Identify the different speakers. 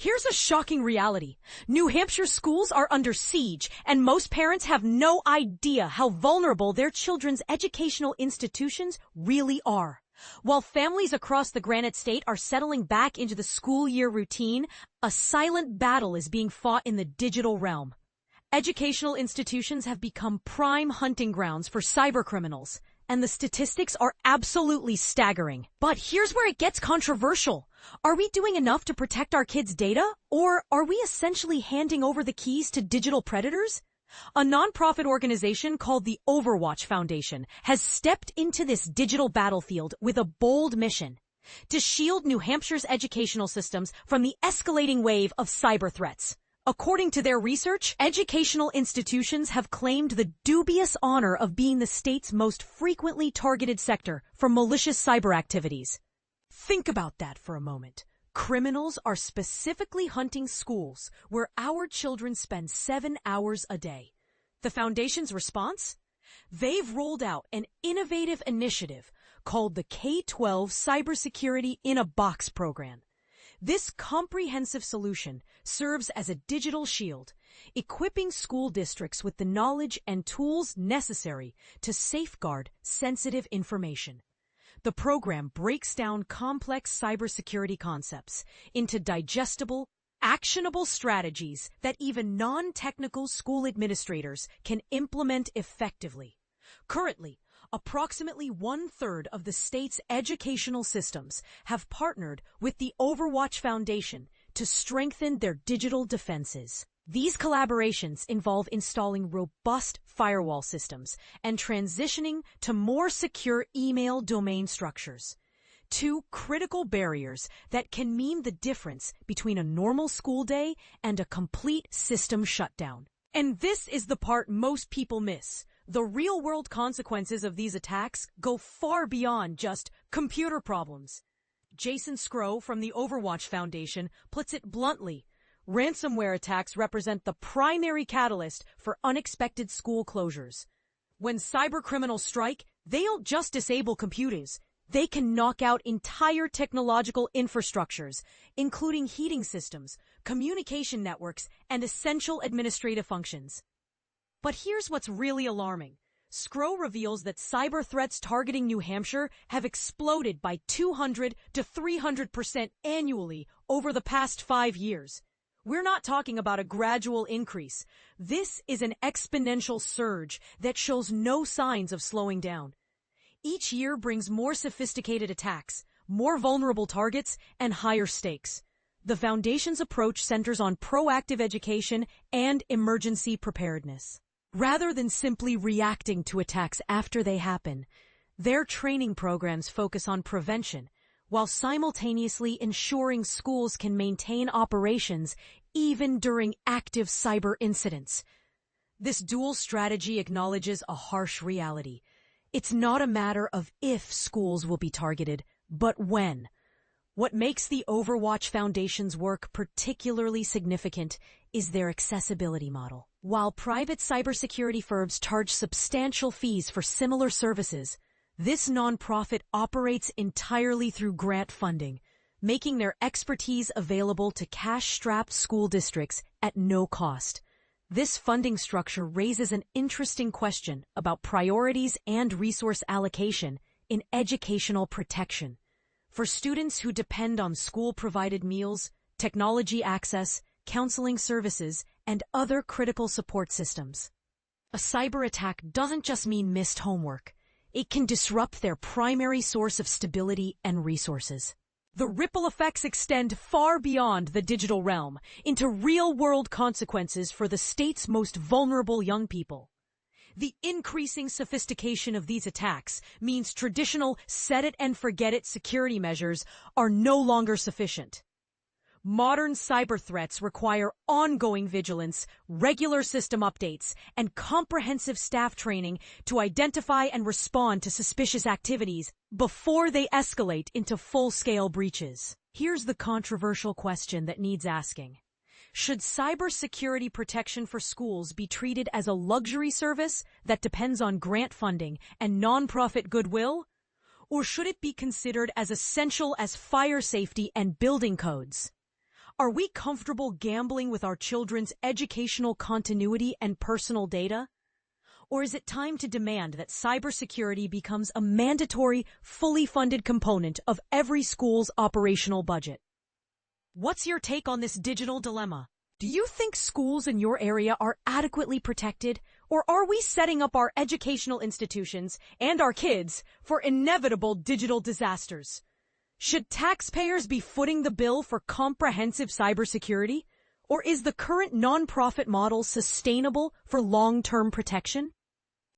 Speaker 1: Here's a shocking reality. New Hampshire schools are under siege, and most parents have no idea how vulnerable their children's educational institutions really are. While families across the Granite State are settling back into the school year routine, a silent battle is being fought in the digital realm. Educational institutions have become prime hunting grounds for cybercriminals, and the statistics are absolutely staggering. But here's where it gets controversial. Are we doing enough to protect our kids' data, or are we essentially handing over the keys to digital predators? A nonprofit organization called the Overwatch Foundation has stepped into this digital battlefield with a bold mission: to shield New Hampshire's educational systems from the escalating wave of cyber threats. According to their research, educational institutions have claimed the dubious honor of being the state's most frequently targeted sector for malicious cyber activities. Think about that for a moment. Criminals are specifically hunting schools where our children spend 7 hours a day. The Foundation's response? They've rolled out an innovative initiative called the K-12 Cybersecurity in a Box program. This comprehensive solution serves as a digital shield, equipping school districts with the knowledge and tools necessary to safeguard sensitive information. The program breaks down complex cybersecurity concepts into digestible, actionable strategies that even non-technical school administrators can implement effectively. Currently, approximately 1/3 of the state's educational systems have partnered with the Overwatch Foundation to strengthen their digital defenses. These collaborations involve installing robust firewall systems and transitioning to more secure email domain structures. Two critical barriers that can mean the difference between a normal school day and a complete system shutdown. And this is the part most people miss. The real-world consequences of these attacks go far beyond just computer problems. Jason Scrow from the Overwatch Foundation puts it bluntly: ransomware attacks represent the primary catalyst for unexpected school closures. When cybercriminals strike, they don't just disable computers. They can knock out entire technological infrastructures, including heating systems, communication networks, and essential administrative functions. But here's what's really alarming. Scrow reveals that cyber threats targeting New Hampshire have exploded by 200 to 300% annually over the past 5 years. We're not talking about a gradual increase. This is an exponential surge that shows no signs of slowing down. Each year brings more sophisticated attacks, more vulnerable targets, and higher stakes. The Foundation's approach centers on proactive education and emergency preparedness. Rather than simply reacting to attacks after they happen, their training programs focus on prevention, while simultaneously ensuring schools can maintain operations even during active cyber incidents. This dual strategy acknowledges a harsh reality. It's not a matter of if schools will be targeted, but when. What makes the Overwatch Foundation's work particularly significant is their accessibility model. While private cybersecurity firms charge substantial fees for similar services, this nonprofit operates entirely through grant funding, making their expertise available to cash-strapped school districts at no cost. This funding structure raises an interesting question about priorities and resource allocation in educational protection. For students who depend on school-provided meals, technology access, counseling services, and other critical support systems, a cyber attack doesn't just mean missed homework. It can disrupt their primary source of stability and resources. The ripple effects extend far beyond the digital realm into real-world consequences for the state's most vulnerable young people. The increasing sophistication of these attacks means traditional set-it-and-forget-it security measures are no longer sufficient. Modern cyber threats require ongoing vigilance, regular system updates, and comprehensive staff training to identify and respond to suspicious activities before they escalate into full-scale breaches. Here's the controversial question that needs asking. Should cybersecurity protection for schools be treated as a luxury service that depends on grant funding and nonprofit goodwill? Or should it be considered as essential as fire safety and building codes? Are we comfortable gambling with our children's educational continuity and personal data? Or is it time to demand that cybersecurity becomes a mandatory, fully funded component of every school's operational budget? What's your take on this digital dilemma? Do you think schools in your area are adequately protected, or are we setting up our educational institutions and our kids for inevitable digital disasters? Should taxpayers be footing the bill for comprehensive cybersecurity, or is the current nonprofit model sustainable for long-term protection?